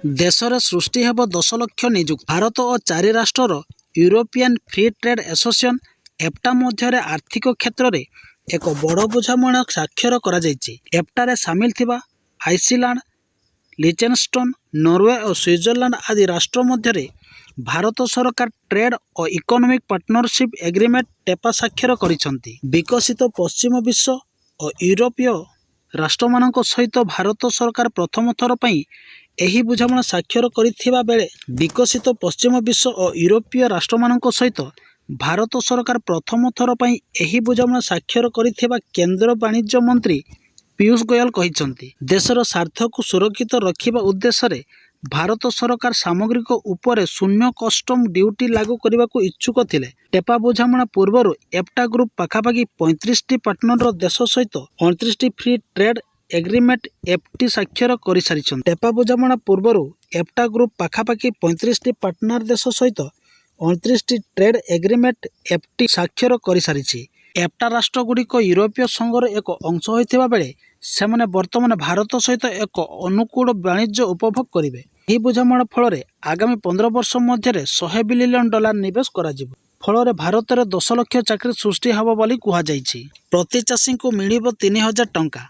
ଦେଶରେ ସୃଷ୍ଟି ହେବ 10 ଲକ୍ଷ ନିଯୁକ୍ତି। ଭାରତ ଓ 4 ରାଷ୍ଟ୍ରର ୟୁରୋପିଆନ୍ ଫ୍ରି ଟ୍ରେଡ୍ ଆସୋସିଏସନ୍ ଏଫ୍ଟା ମଧ୍ୟରେ ଆର୍ଥିକ କ୍ଷେତ୍ରରେ ଏକ ବଡ଼ ବୁଝାମଣା ସ୍ୱାକ୍ଷର କରାଯାଇଛି। ଏଫ୍ଟାରେ ସାମିଲ ଥିବା ଆଇସଲ୍ୟାଣ୍ଡ, ଲିଚେନଷ୍ଟନ୍, ନରୱେ ଓ ସୁଇଜରଲ୍ୟାଣ୍ଡ ଆଦି ରାଷ୍ଟ୍ର ମଧ୍ୟରେ ଭାରତ ସରକାର ଟ୍ରେଡ୍ ଓ ଇକୋନୋମିକ୍ ପାର୍ଟନରସିପ୍ ଏଗ୍ରିମେଣ୍ଟ ଟେପା ସ୍ୱାକ୍ଷର କରିଛନ୍ତି। ବିକଶିତ ପଶ୍ଚିମ ବିଶ୍ୱ ଓ ୟୁରୋପୀୟ ରାଷ୍ଟ୍ରମାନଙ୍କ ସହିତ ଭାରତ ସରକାର ପ୍ରଥମ ଥର ପାଇଁ ଏହି ବୁଝାମଣା ସ୍ୱାକ୍ଷର କରିଥିବା ବେଳେ ବିକଶିତ ପଶ୍ଚିମ ବିଶ୍ୱ ଓ ୟୁରୋପୀୟ ରାଷ୍ଟ୍ରମାନଙ୍କ ସହିତ ଭାରତ ସରକାର ପ୍ରଥମ ଥର ପାଇଁ ଏହି ବୁଝାମଣା ସ୍ୱାକ୍ଷର କରିଥିବା କେନ୍ଦ୍ର ବାଣିଜ୍ୟ ମନ୍ତ୍ରୀ ପୀୟୂଷ ଗୋୟଲ କହିଛନ୍ତି। ଦେଶର ସ୍ୱାର୍ଥକୁ ସୁରକ୍ଷିତ ରଖିବା ଉଦ୍ଦେଶ୍ୟରେ ଭାରତ ସରକାର ସାମଗ୍ରିକ ଉପରେ ଶୂନ୍ୟ କଷ୍ଟମ ଡ୍ୟୁଟି ଲାଗୁ କରିବାକୁ ଇଚ୍ଛୁକ ଥିଲେ। ଟେପା ବୁଝାମଣା ପୂର୍ବରୁ ଏଫ୍ଟା ଗ୍ରୁପ ପାଖାପାଖି 35ଟି ପାର୍ଟନର ଦେଶ ସହିତ 29ଟି ଫ୍ରି ଟ୍ରେଡ୍ ଏଗ୍ରିମେଣ୍ଟ ଏଫ୍ଟି ସ୍ୱାକ୍ଷର କରିସାରିଛନ୍ତି। ଟେପା ବୁଝାମଣା ପୂର୍ବରୁ ଏଫ୍ଟା ଗ୍ରୁପ ପାଖାପାଖି 35ଟି ପାର୍ଟନର ଦେଶ ସହିତ 29ଟି ଟ୍ରେଡ୍ ଏଗ୍ରିମେଣ୍ଟ ଏଫ୍ଟି ସ୍ୱାକ୍ଷର କରିସାରିଛି। ଏଫ୍ଟା ରାଷ୍ଟ୍ରଗୁଡ଼ିକ ୟୁରୋପୀୟ ସଂଘର ଏକ ଅଂଶ ହୋଇଥିବା ବେଳେ ସେମାନେ ବର୍ତ୍ତମାନ ଭାରତ ସହିତ ଏକ ଅନୁକୂଳ ବାଣିଜ୍ୟ ଉପଭୋଗ କରିବେ। ଏହି ବୁଝାମଣା ଫଳରେ ଆଗାମୀ 15 ବର୍ଷ ମଧ୍ୟରେ $100 ବିଲିୟନ ନିବେଶ କରାଯିବ। ଫଳରେ ଭାରତରେ 10 ଲକ୍ଷ ଚାକିରି ସୃଷ୍ଟି ହେବ ବୋଲି କୁହାଯାଇଛି। ପ୍ରତି ଚାଷୀଙ୍କୁ ମିଳିବ 3,000 ଟଙ୍କା।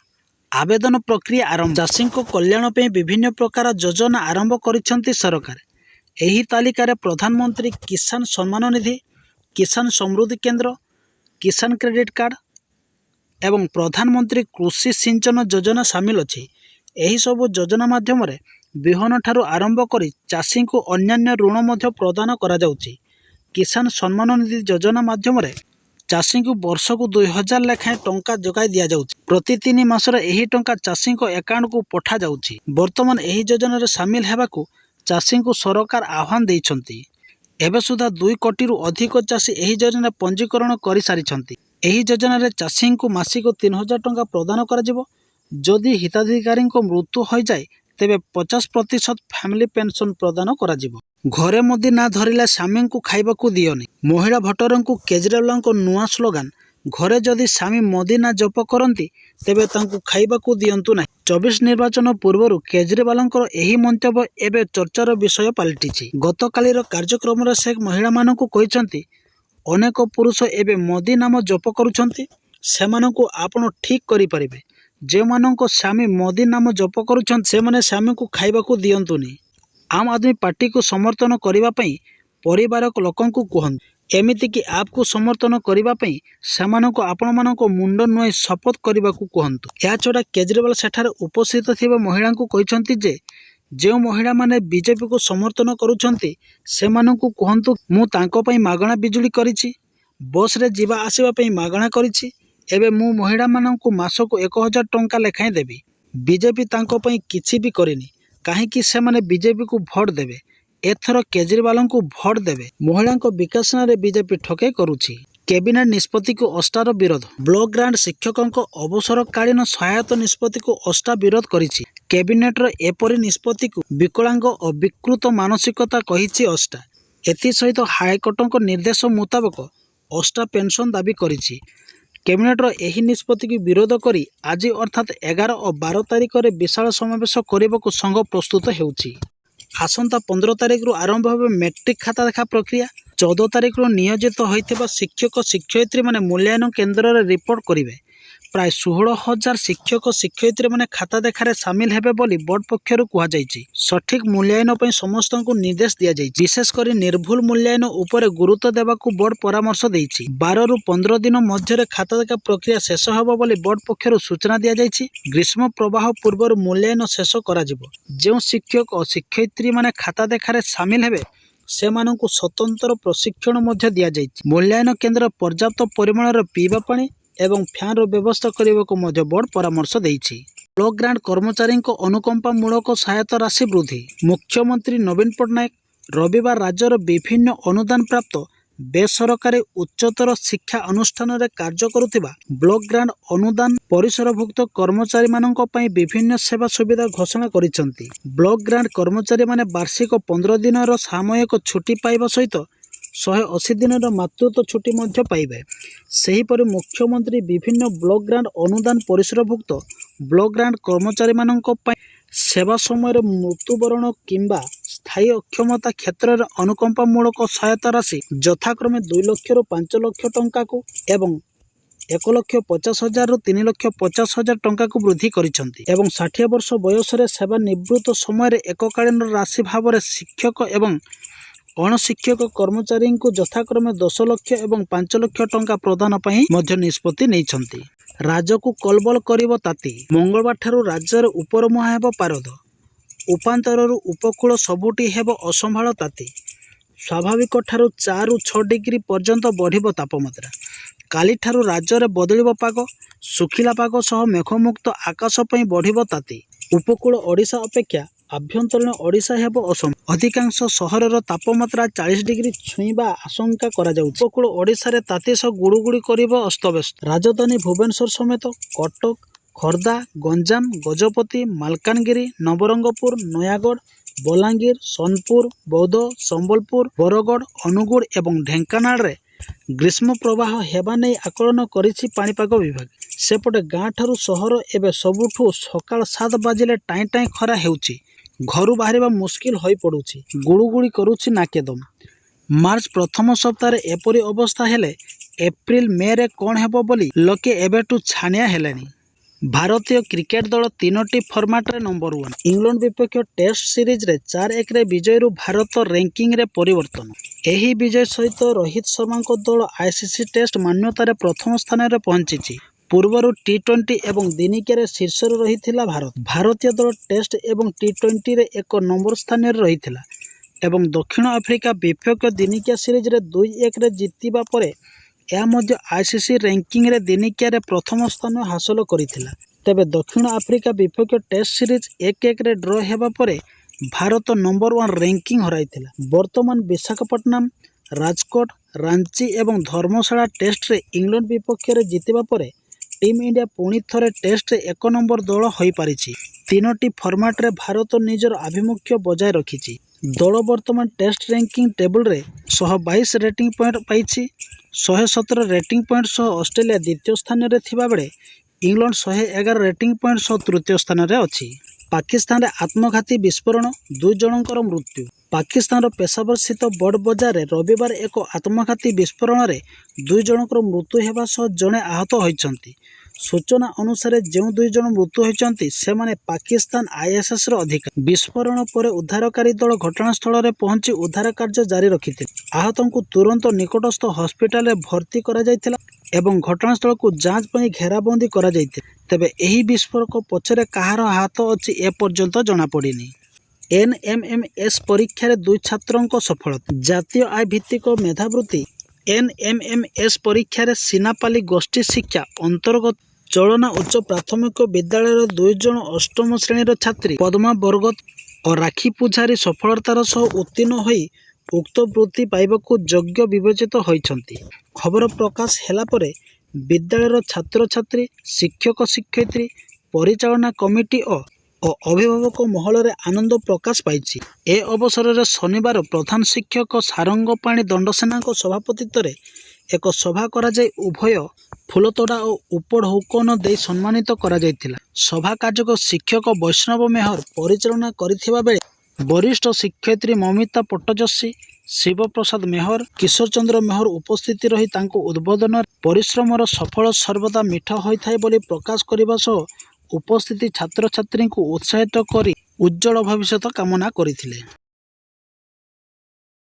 ଆବେଦନ ପ୍ରକ୍ରିୟା ଆରମ୍ଭ। ଚାଷୀଙ୍କ କଲ୍ୟାଣ ପାଇଁ ବିଭିନ୍ନ ପ୍ରକାର ଯୋଜନା ଆରମ୍ଭ କରିଛନ୍ତି ସରକାର। ଏହି ତାଲିକାରେ ପ୍ରଧାନମନ୍ତ୍ରୀ କିଷାନ ସମ୍ମାନ ନିଧି, କିଷାନ ସମୃଦ୍ଧି କେନ୍ଦ୍ର, କିଷାନ କ୍ରେଡିଟ୍ କାର୍ଡ ଏବଂ ପ୍ରଧାନମନ୍ତ୍ରୀ କୃଷି ସିଞ୍ଚନ ଯୋଜନା ସାମିଲ ଅଛି। ଏହିସବୁ ଯୋଜନା ମାଧ୍ୟମରେ ବିହନ ଠାରୁ ଆରମ୍ଭ କରି ଚାଷୀଙ୍କୁ ଅନ୍ୟାନ୍ୟ ଋଣ ମଧ୍ୟ ପ୍ରଦାନ କରାଯାଉଛି। କିଷାନ ସମ୍ମାନ ନିଧି ଯୋଜନା ମାଧ୍ୟମରେ ଚାଷୀଙ୍କୁ ବର୍ଷକୁ 2,000 ଲେଖାଏଁ ଟଙ୍କା ଯୋଗାଇ ଦିଆଯାଉଛି। ପ୍ରତି 3 ମାସରେ ଏହି ଟଙ୍କା ଚାଷୀଙ୍କ ଆକାଉଣ୍ଟକୁ ପଠାଯାଉଛି। ବର୍ତ୍ତମାନ ଏହି ଯୋଜନାରେ ସାମିଲ ହେବାକୁ ଚାଷୀଙ୍କୁ ସରକାର ଆହ୍ୱାନ ଦେଇଛନ୍ତି। ଏବେ ସୁଦ୍ଧା 2 କୋଟିରୁ ଅଧିକ ଚାଷୀ ଏହି ଯୋଜନାରେ ପଞ୍ଜୀକରଣ କରିସାରିଛନ୍ତି। ଏହି ଯୋଜନାରେ ଚାଷୀଙ୍କୁ ମାସିକ 3,000 ଟଙ୍କା ପ୍ରଦାନ କରାଯିବ। ଯଦି ହିତାଧିକାରୀଙ୍କ ମୃତ୍ୟୁ ହୋଇଯାଏ ତେବେ 50% ଫ୍ୟାମିଲି ପେନସନ ପ୍ରଦାନ କରାଯିବ। ଘରେ ମୋଦି ନା ଧରିଲେ ସ୍ୱାମୀଙ୍କୁ ଖାଇବାକୁ ଦିଅନି। ମହିଳା ଭୋଟରଙ୍କୁ କେଜରିୱାଲଙ୍କ ନୂଆ ସ୍ଲୋଗାନ। ଘରେ ଯଦି ସ୍ୱାମୀ ମୋଦି ନା ଜପ କରନ୍ତି ତେବେ ତାଙ୍କୁ ଖାଇବାକୁ ଦିଅନ୍ତୁ ନାହିଁ। 24 ନିର୍ବାଚନ ପୂର୍ବରୁ କେଜରିୱାଲଙ୍କର ଏହି ମନ୍ତବ୍ୟ ଏବେ ଚର୍ଚ୍ଚାର ବିଷୟ ପାଲଟିଛି। ଗତକାଲିର କାର୍ଯ୍ୟକ୍ରମରେ ସେ ମହିଳାମାନଙ୍କୁ କହିଛନ୍ତି, ଅନେକ ପୁରୁଷ ଏବେ ମୋଦି ନାମ ଜପ କରୁଛନ୍ତି। ସେମାନଙ୍କୁ ଆପଣ ଠିକ୍ କରିପାରିବେ। ଯେଉଁମାନଙ୍କ ସ୍ୱାମୀ ମୋଦି ନାମ ଜପ କରୁଛନ୍ତି ସେମାନେ ସ୍ୱାମୀଙ୍କୁ ଖାଇବାକୁ ଦିଅନ୍ତୁନି। ଆମ୍ ଆଦମୀ ପାର୍ଟିକୁ ସମର୍ଥନ କରିବା ପାଇଁ ପରିବାର ଲୋକଙ୍କୁ କୁହନ୍ତୁ। ଏମିତିକି ଆପ୍କୁ ସମର୍ଥନ କରିବା ପାଇଁ ସେମାନଙ୍କୁ ଆପଣମାନଙ୍କ ମୁଣ୍ଡ ନୁଆଁଇ ଶପଥ କରିବାକୁ କୁହନ୍ତୁ। ଏହାଛଡ଼ା କେଜରିୱାଲ ସେଠାରେ ଉପସ୍ଥିତ ଥିବା ମହିଳାଙ୍କୁ କହିଛନ୍ତି ଯେ ଯେଉଁ ମହିଳାମାନେ ବିଜେପିକୁ ସମର୍ଥନ କରୁଛନ୍ତି ସେମାନଙ୍କୁ କୁହନ୍ତୁ, ମୁଁ ତାଙ୍କ ପାଇଁ ମାଗଣା ବିଜୁଳି କରିଛି, ବସ୍ରେ ଯିବା ଆସିବା ପାଇଁ ମାଗଣା କରିଛି। ଏବେ ମୁଁ ମହିଳାମାନଙ୍କୁ ମାସକୁ 1,000 ଟଙ୍କା ଲେଖାଏଁ ଦେବି। ବିଜେପି ତାଙ୍କ ପାଇଁ କିଛି ବି କରିନି। କାହିଁକି ସେମାନେ ବିଜେପିକୁ ଭୋଟ ଦେବେ? ଏଥର କେଜରିୱାଲଙ୍କୁ ଭୋଟ ଦେବେ। ମହିଳାଙ୍କ ବିକାଶ ନାଁରେ ବିଜେପି ଠକେଇ କରୁଛି। କ୍ୟାବିନେଟ ନିଷ୍ପତ୍ତିକୁ ଓଷ୍ଟାର ବିରୋଧ। ବ୍ଲକ ଗ୍ରାଣ୍ଟ ଶିକ୍ଷକଙ୍କ ଅବସରକାଳୀନ ସହାୟତା ନିଷ୍ପତ୍ତିକୁ ଓଷ୍ଟା ବିରୋଧ କରିଛି। କ୍ୟାବିନେଟର ଏପରି ନିଷ୍ପତ୍ତିକୁ ବିକଳାଙ୍ଗ ଓ ବିକୃତ ମାନସିକତା କହିଛି ଓଷ୍ଟା। ଏଥିସହିତ ହାଇକୋର୍ଟଙ୍କ ନିର୍ଦ୍ଦେଶ ମୁତାବକ ଓଷ୍ଟା ପେନସନ ଦାବି କରିଛି। କ୍ୟାବିନେଟର ଏହି ନିଷ୍ପତ୍ତିକୁ ବିରୋଧ କରି ଆଜି ଅର୍ଥାତ୍ 11 ଓ 12 ତାରିଖରେ ବିଶାଳ ସମାବେଶ କରିବାକୁ ସଂଘ ପ୍ରସ୍ତୁତ ହେଉଛି। ଆସନ୍ତା 15 ତାରିଖରୁ ଆରମ୍ଭ ହେବ ମେଟ୍ରିକ୍ ଖାତା ଦେଖା ପ୍ରକ୍ରିୟା। 14 ତାରିଖରୁ ନିୟୋଜିତ ହୋଇଥିବା ଶିକ୍ଷକ ଶିକ୍ଷୟିତ୍ରୀମାନେ ମୂଲ୍ୟାୟନ କେନ୍ଦ୍ରରେ ରିପୋର୍ଟ କରିବେ। ପ୍ରାୟ 16,000 ଶିକ୍ଷକ ଶିକ୍ଷୟିତ୍ରୀମାନେ ଖାତା ଦେଖାରେ ସାମିଲ ହେବେ ବୋଲି ବୋର୍ଡ ପକ୍ଷରୁ କୁହାଯାଇଛି। ସଠିକ୍ ମୂଲ୍ୟାୟନ ପାଇଁ ସମସ୍ତଙ୍କୁ ନିର୍ଦ୍ଦେଶ ଦିଆଯାଇଛି। ବିଶେଷ କରି ନିର୍ଭୁଲ ମୂଲ୍ୟାୟନ ଉପରେ ଗୁରୁତ୍ୱ ଦେବାକୁ ବୋର୍ଡ ପରାମର୍ଶ ଦେଇଛି। 12ରୁ 15 ଦିନ ମଧ୍ୟରେ ଖାତା ଦେଖା ପ୍ରକ୍ରିୟା ଶେଷ ହେବ ବୋଲି ବୋର୍ଡ ପକ୍ଷରୁ ସୂଚନା ଦିଆଯାଇଛି। ଗ୍ରୀଷ୍ମ ପ୍ରବାହ ପୂର୍ବରୁ ମୂଲ୍ୟାୟନ ଶେଷ କରାଯିବ। ଯେଉଁ ଶିକ୍ଷକ ଓ ଶିକ୍ଷୟିତ୍ରୀମାନେ ଖାତା ଦେଖାରେ ସାମିଲ ହେବେ ସେମାନଙ୍କୁ ସ୍ୱତନ୍ତ୍ର ପ୍ରଶିକ୍ଷଣ ମଧ୍ୟ ଦିଆଯାଇଛି। ମୂଲ୍ୟାୟନ କେନ୍ଦ୍ରରେ ପର୍ଯ୍ୟାପ୍ତ ପରିମାଣର ପିଇବା ପାଣି ଏବଂ ଫ୍ୟାନ୍ର ବ୍ୟବସ୍ଥା କରିବାକୁ ମଧ୍ୟ ବୋର୍ଡ ପରାମର୍ଶ ଦେଇଛି। ବ୍ଲକ ଗ୍ରାଣ୍ଟ କର୍ମଚାରୀଙ୍କ ଅନୁକମ୍ପାମୂଳକ ସହାୟତା ରାଶି ବୃଦ୍ଧି। ମୁଖ୍ୟମନ୍ତ୍ରୀ ନବୀନ ପଟ୍ଟନାୟକ ରବିବାର ରାଜ୍ୟର ବିଭିନ୍ନ ଅନୁଦାନ ପ୍ରାପ୍ତ ବେସରକାରୀ ଉଚ୍ଚତର ଶିକ୍ଷା ଅନୁଷ୍ଠାନରେ କାର୍ଯ୍ୟ କରୁଥିବା ବ୍ଲକ ଗ୍ରାଣ୍ଟ ଅନୁଦାନ ପରିସରଭୁକ୍ତ କର୍ମଚାରୀମାନଙ୍କ ପାଇଁ ବିଭିନ୍ନ ସେବା ସୁବିଧା ଘୋଷଣା କରିଛନ୍ତି। ବ୍ଲକ ଗ୍ରାଣ୍ଟ କର୍ମଚାରୀମାନେ ବାର୍ଷିକ 15 ଦିନର ସାମୟିକ ଛୁଟି ପାଇବା ସହିତ 180 ଦିନର ମାତୃତ୍ୱ ଛୁଟି ମଧ୍ୟ ପାଇବେ। ସେହିପରି ମୁଖ୍ୟମନ୍ତ୍ରୀ ବିଭିନ୍ନ ବ୍ଲକ ଗ୍ରାଣ୍ଟ ଅନୁଦାନ ପରିସରଭୁକ୍ତ ବ୍ଲକ ଗ୍ରାଣ୍ଟ କର୍ମଚାରୀମାନଙ୍କ ପାଇଁ ସେବା ସମୟରେ ମୃତ୍ୟୁବରଣ କିମ୍ବା ସ୍ଥାୟୀ ଅକ୍ଷମତା କ୍ଷେତ୍ରରେ ଅନୁକମ୍ପାମୂଳକ ସହାୟତା ରାଶି ଯଥାକ୍ରମେ 2 ଲକ୍ଷରୁ 5 ଲକ୍ଷ ଟଙ୍କାକୁ ଏବଂ 1,50,000ରୁ 3,50,000 ଟଙ୍କାକୁ ବୃଦ୍ଧି କରିଛନ୍ତି ଏବଂ 60 ବର୍ଷ ବୟସରେ ସେବା ନିବୃତ୍ତ ସମୟରେ ଏକକାଳୀନ ରାଶି ଭାବରେ ଶିକ୍ଷକ ଏବଂ ଅଣଶିକ୍ଷକ କର୍ମଚାରୀଙ୍କୁ ଯଥାକ୍ରମେ 10 ଲକ୍ଷ ଏବଂ 5 ଲକ୍ଷ ଟଙ୍କା ପ୍ରଦାନ ପାଇଁ ମଧ୍ୟ ନିଷ୍ପତ୍ତି ନେଇଛନ୍ତି। ରାଜ୍ୟକୁ କଲବଲ କରିବ ତାତି। ମଙ୍ଗଳବାରଠାରୁ ରାଜ୍ୟରେ ଉପରମୁହାଁ ହେବ ପାରଦ। ଉପାନ୍ତରରୁ ଉପକୂଳ ସବୁଠି ହେବ ଅସମ୍ଭାଳ ତାତି। ସ୍ୱାଭାବିକଠାରୁ 4ରୁ 6 ଡିଗ୍ରୀ ପର୍ଯ୍ୟନ୍ତ ବଢ଼ିବ ତାପମାତ୍ରା। କାଲିଠାରୁ ରାଜ୍ୟରେ ବଦଳିବ ପାଗ। ଶୁଖିଲା ପାଗ ସହ ମେଘମୁକ୍ତ ଆକାଶ ପାଇଁ ବଢ଼ିବ ତାତି। ଉପକୂଳ ଓଡ଼ିଶା ଅପେକ୍ଷା ଆଭ୍ୟନ୍ତରୀଣ ଓଡ଼ିଶା ହେବ ଅସମ୍ଭାଳ। ଅଧିକାଂଶ ସହରର ତାପମାତ୍ରା 40 ଡିଗ୍ରୀ ଛୁଇଁବା ଆଶଙ୍କା କରାଯାଉଛି। ଉପକୂଳ ଓଡ଼ିଶାରେ ତାତି ସହ ଗୁଳୁଗୁଳି କରିବ ଅସ୍ତବ୍ୟସ୍ତ। ରାଜଧାନୀ ଭୁବନେଶ୍ୱର ସମେତ କଟକ, ଖୋର୍ଦ୍ଧା, ଗଞ୍ଜାମ, ଗଜପତି, ମାଲକାନଗିରି, ନବରଙ୍ଗପୁର, ନୟାଗଡ଼, ବଲାଙ୍ଗୀର, ସୋନପୁର, ବୌଦ୍ଧ, ସମ୍ବଲପୁର, ବରଗଡ଼, ଅନୁଗୁଳ ଏବଂ ଢେଙ୍କାନାଳରେ ଗ୍ରୀଷ୍ମ ପ୍ରବାହ ହେବା ନେଇ ଆକଳନ କରିଛି ପାଣିପାଗ ବିଭାଗ। ସେପଟେ ଗାଁଠାରୁ ସହର ଏବେ ସବୁଠୁ ସକାଳ 7 ବାଜିଲେ ଟାଇଁ ଟାଇଁ ଖରା ହେଉଛି। ଘରୁ ବାହାରିବା ମୁସ୍କିଲ ହୋଇପଡ଼ୁଛି। ଗୁଳୁଗୁଳି କରୁଛି ନାକେଦମ। ମାର୍ଚ୍ଚ ପ୍ରଥମ ସପ୍ତାହରେ ଏପରି ଅବସ୍ଥା ହେଲେ ଏପ୍ରିଲ ମେରେ କ'ଣ ହେବ ବୋଲି ଲୋକେ ଏବେଠୁ ଛାନିଆ ହେଲେଣି। ଭାରତୀୟ କ୍ରିକେଟ ଦଳ 3ଟି ଫର୍ମାଟରେ ନମ୍ବର 1। ଇଂଲଣ୍ଡ ବିପକ୍ଷ ଟେଷ୍ଟ ସିରିଜରେ 4-1ରେ ବିଜୟରୁ ଭାରତ ର୍ୟାଙ୍କିଙ୍ଗରେ ପରିବର୍ତ୍ତନ। ଏହି ବିଜୟ ସହିତ ରୋହିତ ଶର୍ମାଙ୍କ ଦଳ ଆଇସିସି ଟେଷ୍ଟ ମାନ୍ୟତାରେ ପ୍ରଥମ ସ୍ଥାନରେ ପହଞ୍ଚିଛି। ପୂର୍ବରୁ ଟି20 ଏବଂ ଦିନିକିଆରେ ଶୀର୍ଷରେ ରହିଥିଲା ଭାରତ। ଭାରତୀୟ ଦଳ ଟେଷ୍ଟ ଏବଂ ଟି20ରେ 1 ନମ୍ବର ସ୍ଥାନରେ ରହିଥିଲା ଏବଂ ଦକ୍ଷିଣ ଆଫ୍ରିକା ବିପକ୍ଷ ଦିନିକିଆ ସିରିଜରେ 2-1ରେ ଜିତିବା ପରେ ଏହା ମଧ୍ୟ ଆଇସିସି ର୍ୟାଙ୍କିଙ୍ଗରେ ଦିନିକିଆରେ ପ୍ରଥମ ସ୍ଥାନ ହାସଲ କରିଥିଲା। ତେବେ ଦକ୍ଷିଣ ଆଫ୍ରିକା ବିପକ୍ଷ ଟେଷ୍ଟ ସିରିଜ 1-1ରେ ଡ୍ର ହେବା ପରେ ଭାରତ ନମ୍ବର 1 ର୍ୟାଙ୍କିଙ୍ଗ ହରାଇଥିଲା। ବର୍ତ୍ତମାନ ବିଶାଖାପଟ୍ଟନମ, ରାଜକୋଟ, ରାଞ୍ଚି ଏବଂ ଧର୍ମଶାଳା ଟେଷ୍ଟରେ ଇଂଲଣ୍ଡ ବିପକ୍ଷରେ ଜିତିବା ପରେ ଟିମ୍ ଇଣ୍ଡିଆ ପୁଣି ଥରେ ଟେଷ୍ଟରେ 1 ନମ୍ବର ଦଳ ହୋଇପାରିଛି। 3ଟି ଫର୍ମାଟରେ ଭାରତ ନିଜର ଆଭିମୁଖ୍ୟ ବଜାୟ ରଖିଛି। ଦଳ ବର୍ତ୍ତମାନ ଟେଷ୍ଟ ର୍ୟାଙ୍କିଙ୍ଗ ଟେବୁଲରେ 122 ରେଟିଂ ପଏଣ୍ଟ ପାଇଛି। 117 ରେଟିଂ ପଏଣ୍ଟ ସହ ଅଷ୍ଟ୍ରେଲିଆ ଦ୍ୱିତୀୟ ସ୍ଥାନରେ ଥିବାବେଳେ ଇଂଲଣ୍ଡ 111 ରେଟିଂ ପଏଣ୍ଟ ସହ ତୃତୀୟ ସ୍ଥାନରେ ଅଛି। ପାକିସ୍ତାନରେ ଆତ୍ମଘାତୀ ବିସ୍ଫୋରଣ, 2 ଜଣଙ୍କର ମୃତ୍ୟୁ। ପାକିସ୍ତାନର ପେଶାବର ସ୍ଥିତ ବଡ଼ ବଜାରରେ ରବିବାର ଏକ ଆତ୍ମଘାତୀ ବିସ୍ଫୋରଣରେ 2 ଜଣଙ୍କର ମୃତ୍ୟୁ ହେବା ସହ ଜଣେ ଆହତ ହୋଇଛନ୍ତି। ସୂଚନା ଅନୁସାରେ ଯେଉଁ 2 ଜଣ ମୃତ୍ୟୁ ହୋଇଛନ୍ତି ସେମାନେ ପାକିସ୍ତାନ ଆଇଏସ୍ଏସ୍ର ଅଧିକାରୀ। ବିସ୍ଫୋରଣ ପରେ ଉଦ୍ଧାରକାରୀ ଦଳ ଘଟଣାସ୍ଥଳରେ ପହଞ୍ଚି ଉଦ୍ଧାର କାର୍ଯ୍ୟ ଜାରି ରଖିଥିଲେ। ଆହତଙ୍କୁ ତୁରନ୍ତ ନିକଟସ୍ଥ ହସ୍ପିଟାଲରେ ଭର୍ତ୍ତି କରାଯାଇଥିଲା ଏବଂ ଘଟଣାସ୍ଥଳକୁ ଯାଞ୍ଚ ପାଇଁ ଘେରାବନ୍ଦୀ କରାଯାଇଥିଲା। ତେବେ ଏହି ବିସ୍ଫୋରକ ପଛରେ କାହାର ହାତ ଅଛି ଏପର୍ଯ୍ୟନ୍ତ ଜଣାପଡ଼ିନି। ଏନ୍ଏମ୍ଏମ୍ଏସ୍ ପରୀକ୍ଷାରେ 2 ଛାତ୍ରଙ୍କ ସଫଳତା। ଜାତୀୟ ଆୟ ଭିତ୍ତିକ ମେଧାବୃତ୍ତି ଏନ୍ଏମ୍ଏମ୍ଏସ୍ ପରୀକ୍ଷାରେ ସିନାପାଲି ଗୋଷ୍ଠୀ ଶିକ୍ଷା ଅନ୍ତର୍ଗତ ଚଳନା ଉଚ୍ଚ ପ୍ରାଥମିକ ବିଦ୍ୟାଳୟର 2 ଜଣ ଅଷ୍ଟମ ଶ୍ରେଣୀର ଛାତ୍ରୀ ପଦ୍ମା ବରଗତ ଓ ରାକ୍ଷୀ ପୂଜାରୀ ସଫଳତାର ସହ ଉତ୍ତୀର୍ଣ୍ଣ ହୋଇ ଉକ୍ତ ବୃତ୍ତି ପାଇବାକୁ ଯୋଗ୍ୟ ବିବେଚିତ ହୋଇଛନ୍ତି। ଖବର ପ୍ରକାଶ ହେଲା ପରେ ବିଦ୍ୟାଳୟର ଛାତ୍ରଛାତ୍ରୀ, ଶିକ୍ଷକ ଶିକ୍ଷୟିତ୍ରୀ, ପରିଚାଳନା କମିଟି ଓ ଅଭିଭାବକ ମହଲରେ ଆନନ୍ଦ ପ୍ରକାଶ ପାଇଛି। ଏ ଅବସରରେ ଶନିବାର ପ୍ରଧାନ ଶିକ୍ଷକ ସାରଙ୍ଗପାଣି ଦଣ୍ଡସେନାଙ୍କ ସଭାପତିତ୍ୱରେ ଏକ ସଭା କରାଯାଇ ଉଭୟ ଫୁଲତୋଡ଼ା ଓ ଉପଢୌକନ ଦେଇ ସମ୍ମାନିତ କରାଯାଇଥିଲା। ସଭା କାର୍ଯ୍ୟକୁ ଶିକ୍ଷକ ବୈଷ୍ଣବ ମେହର ପରିଚାଳନା କରିଥିବା ବେଳେ ବରିଷ୍ଠ ଶିକ୍ଷୟିତ୍ରୀ ମମିତା ପଟ୍ଟଯଶୀ, ଶିବପ୍ରସାଦ ମେହର, କିଶୋର ଚନ୍ଦ୍ର ମେହର ଉପସ୍ଥିତ ରହି ତାଙ୍କ ଉଦ୍ବୋଧନରେ ପରିଶ୍ରମର ସଫଳ ସର୍ବଦା ମିଠା ହୋଇଥାଏ ବୋଲି ପ୍ରକାଶ କରିବା ସହ ଉପସ୍ଥିତ ଛାତ୍ରଛାତ୍ରୀଙ୍କୁ ଉତ୍ସାହିତ କରି ଉଜ୍ଜ୍ୱଳ ଭବିଷ୍ୟତ କାମନା କରିଥିଲେ।